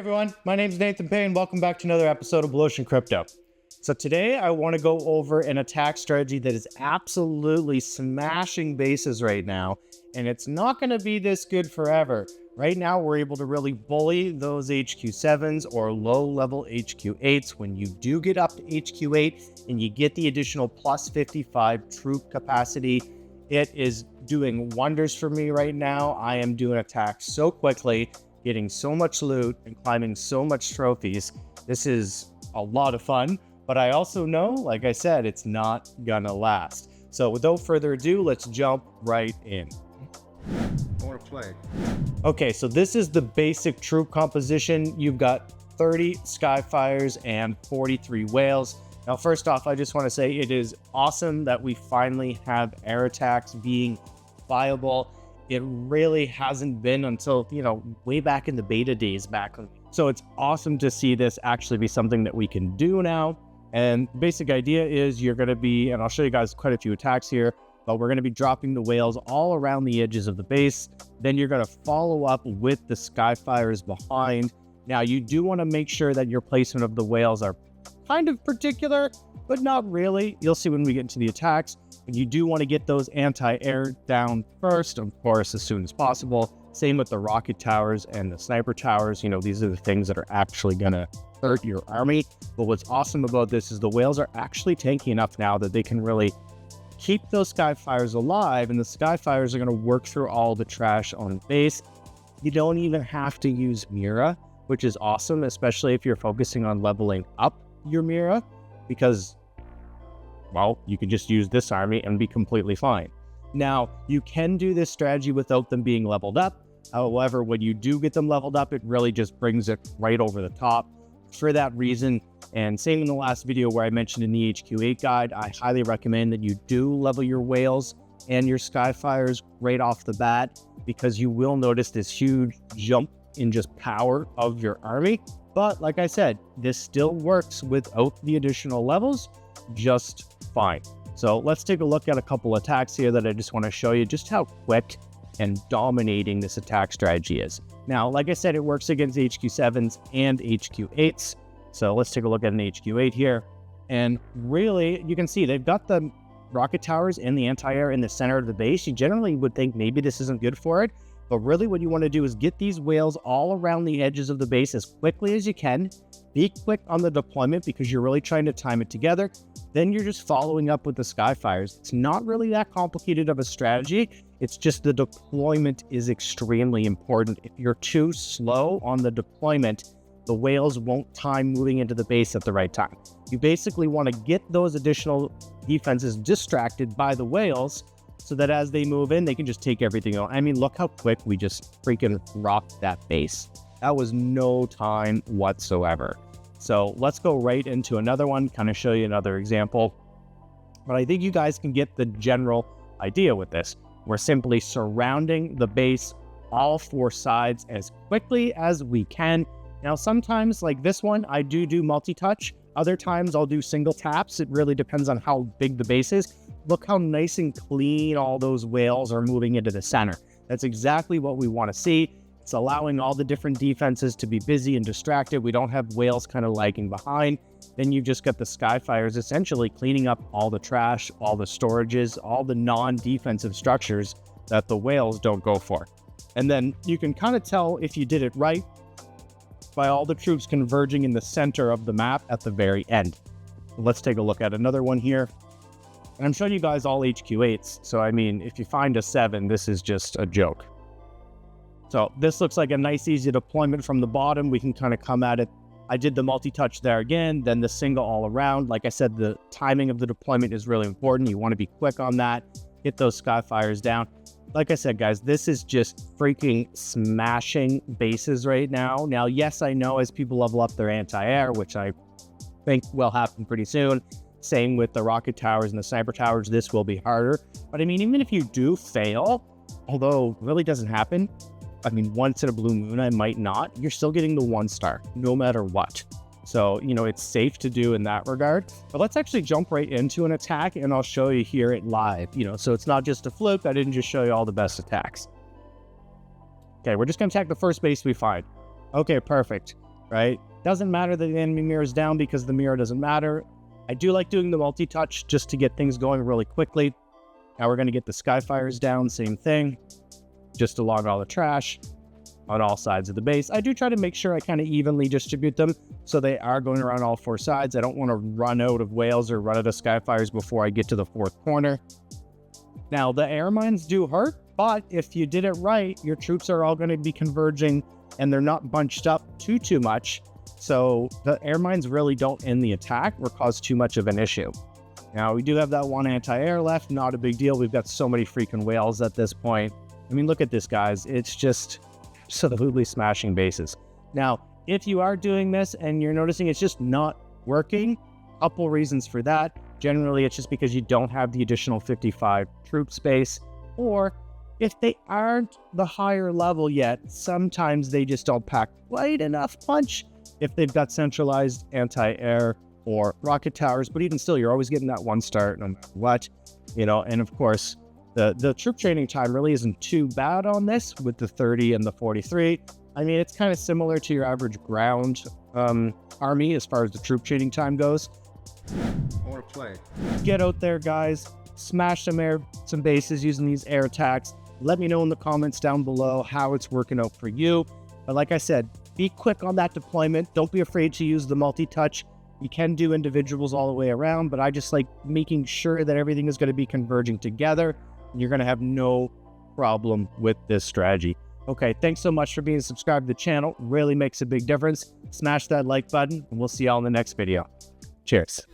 everyone, my name is Nathan Payne and welcome back to another episode of Blu Ocean Crypto. So today I want to go over an attack strategy that is absolutely smashing bases right now, and it's not going to be this good forever. Right now we're able to really bully those HQ7s or low-level HQ8s. When you do get up to HQ8 and you get the additional plus 55 troop capacity, it is doing wonders for me right now. I am doing attacks so quickly, getting so much loot and climbing so much trophies. This is a lot of fun, but I also know, like I said, it's not gonna last. So without further ado, let's jump right in. I want to play. Okay, so this is the basic troop composition. You've got 30 Skyfires and 43 whales. Now, first off, I just want to say it is awesome that we finally have air attacks being viable. It really hasn't been until, way back in the beta days back. So it's awesome to see this actually be something that we can do now. And the basic idea is you're going to be, and I'll show you guys quite a few attacks here, but we're going to be dropping the whales all around the edges of the base. Then you're going to follow up with the Skyfires behind. Now, you do want to make sure that your placement of the whales are kind of particular, but not really. You'll see when we get into the attacks. And you do want to get those anti-air down first, of course, as soon as possible. Same with the rocket towers and the sniper towers. These are the things that are actually going to hurt your army. But what's awesome about this is the whales are actually tanky enough now that they can really keep those Skyfires alive, and the Skyfires are going to work through all the trash on base. You don't even have to use Mira, which is awesome, especially if you're focusing on leveling up your Mira, because, well, you can just use this army and be completely fine. Now, you can do this strategy without them being leveled up. However, when you do get them leveled up, it really just brings it right over the top. For that reason, and same in the last video where I mentioned in the HQ8 guide, I highly recommend that you do level your whales and your Skyfires right off the bat, because you will notice this huge jump in just power of your army. But like I said, this still works without the additional levels just fine. So let's take a look at a couple attacks here that I just want to show you just how quick and dominating this attack strategy is. Now, like I said, it works against HQ7s and HQ8s. So let's take a look at an HQ8 here. And really, you can see they've got the rocket towers and the anti-air in the center of the base. You generally would think maybe this isn't good for it. But really what you want to do is get these whales all around the edges of the base as quickly as you can. Be quick on the deployment because you're really trying to time it together. Then you're just following up with the Skyfires. It's not really that complicated of a strategy. It's just the deployment is extremely important. If you're too slow on the deployment, the whales won't time moving into the base at the right time. You basically want to get those additional defenses distracted by the whales so that as they move in, they can just take everything out. I mean, look how quick we just freaking rocked that base. That was no time whatsoever. So let's go right into another one, kind of show you another example. But I think you guys can get the general idea with this. We're simply surrounding the base, all four sides, as quickly as we can. Now, sometimes, like this one, I do multi-touch. Other times I'll do single taps. It really depends on how big the base is. Look how nice and clean all those whales are moving into the center. That's exactly what we want to see. It's allowing all the different defenses to be busy and distracted. We don't have whales kind of lagging behind. Then you've just got the Skyfires essentially cleaning up all the trash, all the storages, all the non-defensive structures that the whales don't go for. And then you can kind of tell if you did it right by all the troops converging in the center of the map at the very end. Let's take a look at another one here. And I'm showing you guys all HQ8s. So, I mean, if you find a 7, this is just a joke. So this looks like a nice, easy deployment from the bottom. We can kind of come at it. I did the multi-touch there again, then the single all around. Like I said, the timing of the deployment is really important. You want to be quick on that. Get those Skyfires down. Like I said, guys, this is just freaking smashing bases right now. Now, yes, I know as people level up their anti-air, which I think will happen pretty soon. Same with the rocket towers and the sniper towers. This will be harder. But I mean, even if you do fail, although it really doesn't happen, I mean, once in a blue moon, I might not. You're still getting the 1 star, no matter what. So, it's safe to do in that regard. But let's actually jump right into an attack, and I'll show you here it live. So it's not just a fluke. I didn't just show you all the best attacks. Okay, we're just going to attack the first base we find. Okay, perfect. right? Doesn't matter that the enemy mirror is down because the mirror doesn't matter. I do like doing the multi-touch just to get things going really quickly. Now we're going to get the Skyfires down, same thing, just along all the trash on all sides of the base. I do try to make sure I kind of evenly distribute them so they are going around all four sides. I don't want to run out of whales or run out of Skyfires before I get to the fourth corner. Now the air mines do hurt, but if you did it right, your troops are all going to be converging and they're not bunched up too much. So the air mines really don't end the attack or cause too much of an issue. Now we do have that one anti-air left, not a big deal. We've got so many freaking whales at this point. I mean, look at this, guys. It's just absolutely smashing bases. Now, if you are doing this and you're noticing it's just not working, couple reasons for that. Generally, it's just because you don't have the additional 55 troop space, or if they aren't the higher level yet, sometimes they just don't pack quite enough punch if they've got centralized anti-air or rocket towers. But even still, you're always getting that one start no matter what, you know. And of course, the troop training time really isn't too bad on this with the 30 and the 43. I mean, it's kind of similar to your average ground army as far as the troop training time goes. I want to play. Get out there, guys. Smash some bases using these air attacks. Let me know in the comments down below how it's working out for you. But like I said, be quick on that deployment. Don't be afraid to use the multi-touch. You can do individuals all the way around, but I just like making sure that everything is going to be converging together. And you're going to have no problem with this strategy. Okay, thanks so much for being subscribed to the channel. Really makes a big difference. Smash that like button, and we'll see y'all in the next video. Cheers.